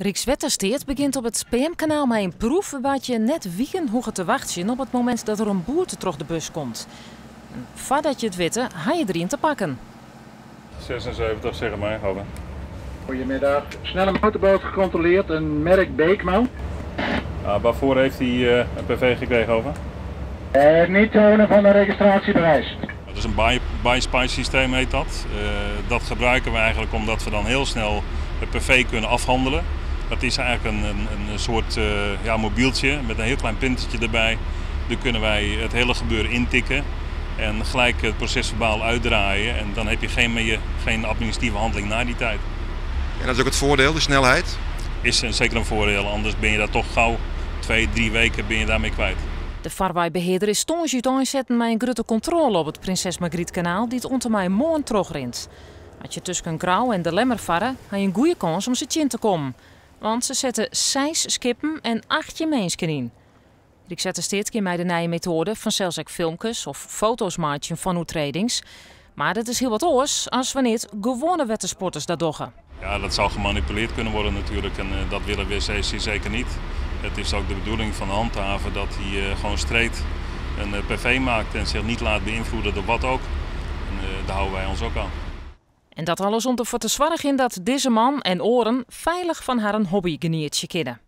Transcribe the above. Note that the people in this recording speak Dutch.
Rijkswettersteert begint op het PM-kanaal met een proef waarbij je net wiegen hoegen te wachten op het moment dat er een boerte terug de bus komt. En voordat je het weet, ga je erin te pakken. 76, zeg maar, over. Goedemiddag. Snelle motorboot gecontroleerd, een merk Beekman. Waarvoor heeft hij een PV gekregen, over? Niet tonen van een registratiebewijs. Dat is een buy-spice systeem heet dat. Dat gebruiken we eigenlijk omdat we dan heel snel het PV kunnen afhandelen. Dat is eigenlijk een soort mobieltje met een heel klein printertje erbij. Dan kunnen wij het hele gebeuren intikken en gelijk het proces verbaal uitdraaien. En dan heb je geen administratieve handeling na die tijd. En dat is ook het voordeel, de snelheid? Is zeker een voordeel, anders ben je daar toch gauw 2-3 weken ben je daarmee kwijt. De vaarwijbeheerder is stonds uitzetten met een grote controle op het Prinses Margrietkanaal die het onder mij mooi terugrint. Als je tussen Grauw en de Lemmer varen, heb je een goede kans om ze in te komen. Want ze zetten 6 skippen en 8 mensen in. Rijkswettersteert keer mij de nieuwe methode van zelfs ook filmpjes of foto's maken van uw tradings. Maar dat is heel wat anders als wanneer het gewone wettersporters dat doen. Ja, dat zou gemanipuleerd kunnen worden natuurlijk en dat willen we zeker niet. Het is ook de bedoeling van de handhaver dat hij gewoon straight een PV maakt en zich niet laat beïnvloeden door wat ook. En daar houden wij ons ook aan. En dat alles om ervoor te zorgen dat deze man en oren veilig van haar een hobby genieten kunnen.